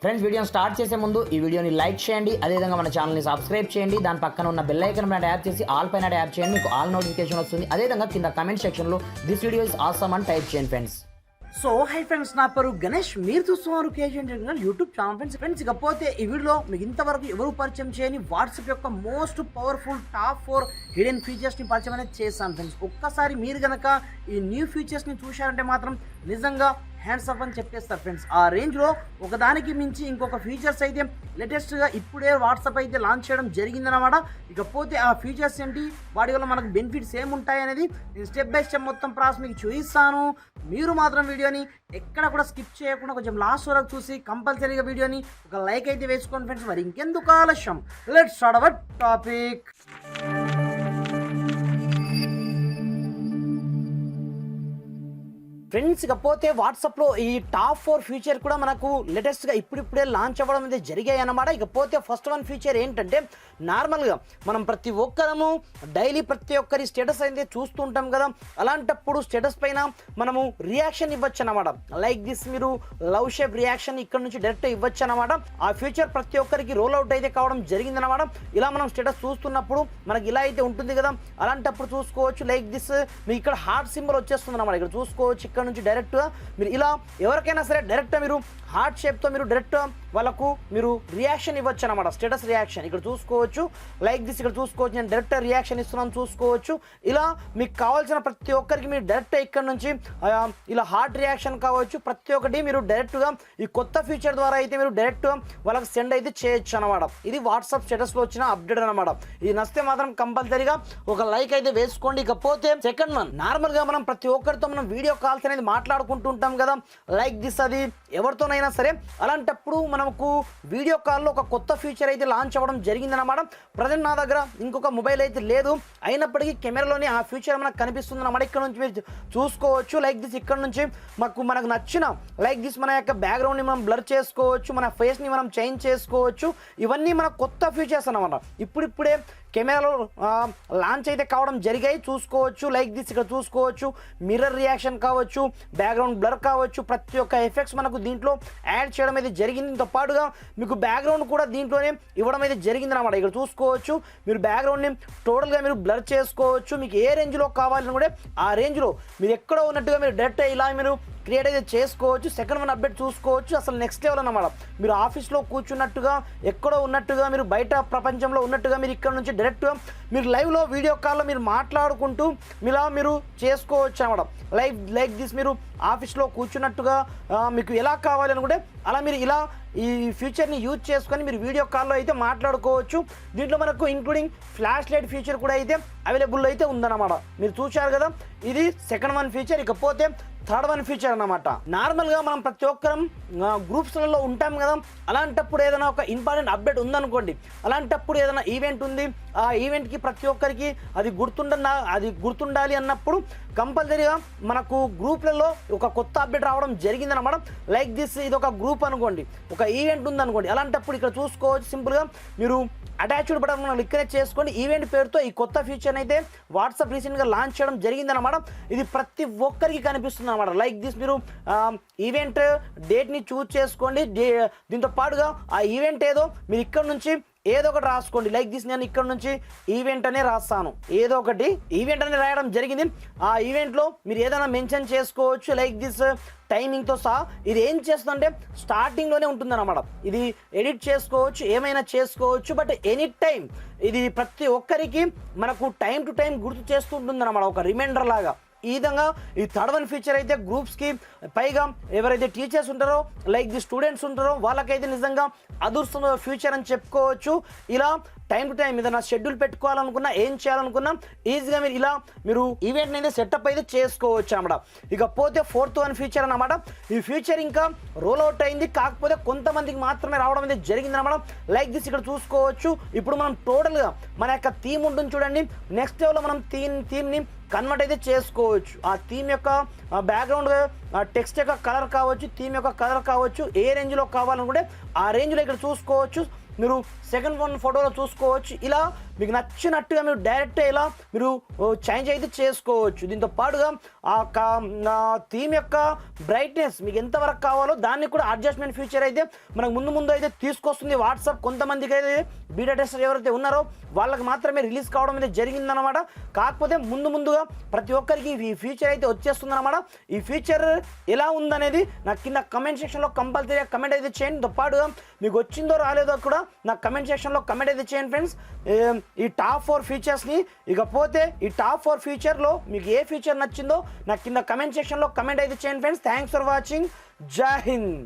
Friends, వీడియోని start చేసే ముందు ఈ వీడియోని లైక్ చేయండి, అదేవిధంగా మన ఛానల్ని సబ్స్క్రైబ్ చేయండి. దాని పక్కన ఉన్న బెల్ ఐకాన్ పైన ట్యాప్ చేసి ఆల్ పైన ట్యాప్ చేయండి, మీకు ఆల్ నోటిఫికేషన్ వస్తుంది. అదేవిధంగా కింద కమెంట్ సెక్షన్లో దిస్ వీడియో ఇస్ ఆసమ్ అని టైప్ చేయండి ఫ్రెండ్స్. సో హై ఫ్రెండ్స్, నా పేరు గణేష్, మీరు చూస్తున్నారు కేజీ యూట్యూబ్ ఛానల్. ఫ్రెండ్స్ ఇకపోతే ఈ వీడియోలో మీకు ఇంతవరకు ఎవరు పరిచయం చేయని వాట్సాప్ యొక్క మోస్ట్ పవర్ఫుల్ టాప్ 4 హిడెన్ ఫీచర్స్ని పరిచయం అనేది చేశాను ఫ్రెండ్స్. ఒక్కసారి మీరు కనుక ఈ న్యూ ఫీచర్స్ని చూశారంటే మాత్రం నిజంగా హ్యాండ్స్ అప్ అని చెప్పేస్తారు ఫ్రెండ్స్. ఆ రేంజ్లో ఒకదానికి మించి ఇంకొక ఫీచర్స్ అయితే లేటెస్ట్గా ఇప్పుడే వాట్సాప్ అయితే లాంచ్ చేయడం జరిగిందనమాట. ఇకపోతే ఆ ఫీచర్స్ ఏంటి, వాటి వల్ల మనకు బెనిఫిట్స్ ఏముంటాయి అనేది నేను స్టెప్ బై స్టెప్ మొత్తం ప్రాసెస్ మీకు చూపిస్తాను. మీరు మాత్రం వీడియోని ఎక్కడ కూడా స్కిప్ చేయకుండా కొంచెం లాస్ట్ వరకు చూసి కంపల్సరీగా వీడియోని ఒక లైక్ అయితే వేసుకోండి ఫ్రెండ్స్. మరి ఇంకెందుకు ఆలస్యం, let's start our topic. Friends ఇకపోతే వాట్సాప్లో ఈ టాప్ 4 ఫీచర్ కూడా మనకు లేటెస్ట్గా ఇప్పుడిప్పుడే లాంచ్ అవ్వడం అయితే జరిగాయి అన్నమాట. ఇకపోతే ఫస్ట్ 1 ఫీచర్ ఏంటంటే, నార్మల్గా మనం ప్రతి ఒక్కరము డైలీ ప్రతి ఒక్కరి స్టేటస్ అయితే చూస్తుంటాం కదా. అలాంటప్పుడు స్టేటస్ పైన మనము రియాక్షన్ ఇవ్వచ్చు అన్నమాట. లైక్ దిస్, మీరు లవ్ షేప్ రియాక్షన్ ఇక్కడ నుంచి డైరెక్ట్ ఇవ్వచ్చు అన్నమాట. ఆ ఫీచర్ ప్రతి ఒక్కరికి రోల్ అవుట్ అయితే కావడం జరిగిందన్నమాట. ఇలా మనం స్టేటస్ చూస్తున్నప్పుడు మనకి ఇలా అయితే ఉంటుంది కదా, అలాంటప్పుడు చూసుకోవచ్చు. లైక్ దిస్, మీకు ఇక్కడ హార్ట్ సింబల్ వచ్చేస్తుంది అన్నమాట. ఇక్కడ చూసుకోవచ్చు, ఇక్కడ నుంచి డైరెక్ట్గా మీరు ఇలా ఎవరికైనా సరే డైరెక్ట్గా మీరు హార్ట్ షేప్తో మీరు డైరెక్ట్ వాళ్ళకు మీరు రియాక్షన్ ఇవ్వచ్చు అనమాట. స్టేటస్ రియాక్షన్ ఇక్కడ చూసుకోవచ్చు. లైక్ దిస్, ఇక్కడ చూసుకోవచ్చు, నేను డైరెక్ట్ రియాక్షన్ ఇస్తున్నాను చూసుకోవచ్చు. ఇలా మీకు కావాల్సిన ప్రతి ఒక్కరికి మీరు డైరెక్ట్ ఇక్కడ నుంచి ఇలా హార్ట్ రియాక్షన్ కావచ్చు, ప్రతి ఒక్కటి మీరు డైరెక్ట్గా ఈ కొత్త ఫీచర్ ద్వారా అయితే మీరు డైరెక్ట్ వాళ్ళకి సెండ్ అయితే చేయొచ్చు అనమాట. ఇది వాట్సాప్ స్టేటస్లో వచ్చిన అప్డేట్ అనమాట. ఇది నచ్చితే మాత్రం కంపల్సరీగా ఒక లైక్ అయితే వేసుకోండి. ఇకపోతే సెకండ్ వన్, నార్మల్గా మనం ప్రతి ఒక్కరితో మనం వీడియో కాల్స్ అనేది మాట్లాడుకుంటుంటాం కదా. లైక్ దిస్, అది ఎవరితోనైనా సరే. అలాంటప్పుడు మనకు వీడియో కాల్లో ఒక కొత్త ఫీచర్ అయితే లాంచ్ అవ్వడం జరిగిందన్నమాట. ప్రజెంట్ నా దగ్గర ఇంకొక మొబైల్ అయితే లేదు, అయినప్పటికీ కెమెరాలోనే ఆ ఫీచర్ మనకు కనిపిస్తుంది అన్నమాట. ఇక్కడ నుంచి మీరు చూసుకోవచ్చు. లైక్ దిస్, ఇక్కడ నుంచి మనకు నచ్చిన లైక్ దిస్ మన యొక్క బ్యాక్గ్రౌండ్ని మనం బ్లర్ చేసుకోవచ్చు, మన ఫేస్ని మనం చేంజ్ చేసుకోవచ్చు. ఇవన్నీ మన కొత్త ఫీచర్స్ అన్నమాట. ఇప్పుడిప్పుడే కెమెరాలో లాంచ్ అయితే కావడం జరిగాయి, చూసుకోవచ్చు. లైక్ దిస్, ఇక్కడ చూసుకోవచ్చు, మిర్రర్ రియాక్షన్ కావచ్చు, బ్యాక్గ్రౌండ్ బ్లర్ కావచ్చు, ప్రతి ఒక్క ఎఫెక్ట్స్ మనకు దీంట్లో యాడ్ చేయడం అయితే జరిగింది. దీంతో పాటుగా మీకు బ్యాక్గ్రౌండ్ కూడా దీంట్లోనే ఇవ్వడం అయితే జరిగింది అనమాట. ఇక్కడ చూసుకోవచ్చు, మీరు బ్యాక్గ్రౌండ్ని టోటల్గా మీరు బ్లర్ చేసుకోవచ్చు. మీకు ఏ రేంజ్లో కావాలని కూడా ఆ రేంజ్లో మీరు ఎక్కడో ఉన్నట్టుగా మీరు డైరెక్ట్ ఇలా మీరు క్రియేట్ అయితే చేసుకోవచ్చు. సెకండ్ వన్ అప్డేట్ చూసుకోవచ్చు, అసలు నెక్స్ట్ లెవెల్ అన్నమాట. మీరు ఆఫీస్లో కూర్చున్నట్టుగా ఎక్కడో ఉన్నట్టుగా మీరు బయట ప్రపంచంలో ఉన్నట్టుగా మీరు ఇక్కడ నుంచి డైరెక్ట్గా మీరు లైవ్లో వీడియో కాల్లో మీరు మాట్లాడుకుంటూ ఇలా మీరు చేసుకోవచ్చు అన్నమాట. లైక్ దిస్, మీరు ఆఫీస్లో కూర్చున్నట్టుగా మీకు ఎలా కావాలని కూడా అలా మీరు ఇలా ఈ ఫీచర్ని యూజ్ చేసుకొని మీరు వీడియో కాల్లో అయితే మాట్లాడుకోవచ్చు. దీంట్లో మనకు ఇంక్లూడింగ్ ఫ్లాష్ లైట్ ఫీచర్ కూడా అయితే అవైలబుల్ అయితే ఉందన్నమాట. మీరు చూశారు కదా, ఇది సెకండ్ వన్ ఫీచర్. ఇకపోతే థర్డ్ వన్ ఫీచర్ అన్నమాట. నార్మల్గా మనం ప్రతి ఒక్కరం గ్రూప్స్లలో ఉంటాం కదా. అలాంటప్పుడు ఏదైనా ఒక ఇంపార్టెంట్ అప్డేట్ ఉందనుకోండి, అలాంటప్పుడు ఏదైనా ఈవెంట్ ఉంది, ఆ ఈవెంట్కి ప్రతి ఒక్కరికి అది గుర్తుండాలి అన్నప్పుడు కంపల్సరీగా మనకు గ్రూప్లలో ఒక కొత్త అప్డేట్ రావడం జరిగిందన్నమాట. లైక్ దిస్, ఇది ఒక గ్రూప్ అనుకోండి, ఒక ఈవెంట్ ఉందనుకోండి. అలాంటప్పుడు ఇక్కడ చూసుకోవచ్చు, సింపుల్గా మీరు అటాచ్డ్ బటన్ మనం క్లిక్ చేసుకోండి. ఈవెంట్ పేరుతో ఈ కొత్త ఫీచర్ అయితే వాట్సాప్ రీసెంట్గా లాంచ్ చేయడం జరిగిందన్నమాట. ఇది ప్రతి ఒక్కరికి కనిపిస్తుంది అనమాట. లైక్ దిస్, మీరు ఈవెంట్ డేట్ని చూజ్ చేసుకోండి. దీంతో పాటుగా ఆ ఈవెంట్ ఏదో మీరు ఇక్కడ నుంచి ఏదో ఒకటి రాసుకోండి. లైక్ దిస్, నేను ఇక్కడ నుంచి ఈవెంట్ అనే రాస్తాను, ఏదో ఒకటి ఈవెంట్ అని రాయడం జరిగింది. ఆ ఈవెంట్లో మీరు ఏదైనా మెన్షన్ చేసుకోవచ్చు. లైక్ దిస్, టైమింగ్తో సహా ఇది ఏం చేస్తుందంటే స్టార్టింగ్లోనే ఉంటుందన్నమాట. ఇది ఎడిట్ చేసుకోవచ్చు, ఏమైనా చేసుకోవచ్చు, బట్ ఎనీ టైం ఇది ప్రతి ఒక్కరికి మనకు టైం టు టైం గుర్తు చేస్తూ ఉంటుందన్నమాట, ఒక రిమైండర్ లాగా. ఈ విధంగా ఈ థర్డ్ వన్ ఫీచర్ అయితే గ్రూప్స్కి, పైగా ఎవరైతే టీచర్స్ ఉంటారో లైక్ ది స్టూడెంట్స్ ఉంటారో వాళ్ళకైతే నిజంగా అదృష్టం ఫ్యూచర్ అని చెప్పుకోవచ్చు. ఇలా టైం టు టైం ఏదైనా షెడ్యూల్ పెట్టుకోవాలనుకున్నా, ఏం చేయాలనుకున్నా ఈజీగా మీరు ఇలా మీరు ఈవెంట్ని అయితే సెటప్ అయితే చేసుకోవచ్చు అన్నమాట. ఇకపోతే ఫోర్త్ వన్ ఫీచర్ అన్నమాట. ఈ ఫీచర్ ఇంకా రోల్ అవుట్ అయింది, కాకపోతే కొంతమందికి మాత్రమే రావడం అయితే జరిగింది అన్నమాట. లైక్ దిస్, ఇక్కడ చూసుకోవచ్చు. ఇప్పుడు మనం టోటల్గా మన యొక్క థీమ్ ఉంటుంది చూడండి, నెక్స్ట్ లెవెల్లో మనం థీమ్ని కన్వర్ట్ అయితే చేసుకోవచ్చు. ఆ థీమ్ యొక్క బ్యాక్గ్రౌండ్ టెక్స్ట్ యొక్క కలర్ కావచ్చు, థీమ్ యొక్క కలర్ కావచ్చు, ఏ రేంజ్లో కావాలనుకుంటే ఆ రేంజ్లో ఇక్కడ చూసుకోవచ్చు. మీరు సెకండ్ వన్ ఫోటోలో చూసుకోవచ్చు. ఇలా మీకు నచ్చినట్టుగా మీరు డైరెక్ట్ ఇలా మీరు చేంజ్ అయితే చేసుకోవచ్చు. దీంతో పాటుగా ఆ థీమ్ యొక్క బ్రైట్నెస్ మీకు ఎంతవరకు కావాలో దాన్ని కూడా అడ్జస్ట్మెంట్ ఫీచర్ అయితే మనకు ముందు అయితే తీసుకొస్తుంది వాట్సాప్. కొంతమందికి అయితే బీటా టెస్టర్ ఎవరైతే ఉన్నారో వాళ్ళకి మాత్రమే రిలీజ్ కావడం అయితే జరిగిందనమాట. కాకపోతే ముందుగా ప్రతి ఒక్కరికి ఈ ఫీచర్ అయితే వచ్చేస్తుందన్నమాట. ఈ ఫీచర్ ఎలా ఉందనేది నాకు కింద కమెంట్ సెక్షన్లో కంపల్సరీగా కమెంట్ అయితే చేయండి. తో పాటుగా మీకు వచ్చిందో రాలేదో కూడా నాకు కమెంట్ సెక్షన్లో కమెంట్ అయితే చేయండి ఫ్రెండ్స్. ఈ టాప్ 4 ఫీచర్స్ని ఇకపోతే ఈ టాప్ 4 ఫీచర్లో మీకు ఏ ఫీచర్ నచ్చిందో నాకు కింద కమెంట్ సెక్షన్లో కమెంట్ అయితే చేయండి ఫ్రెండ్స్. Thanks for watching. జై హింద్.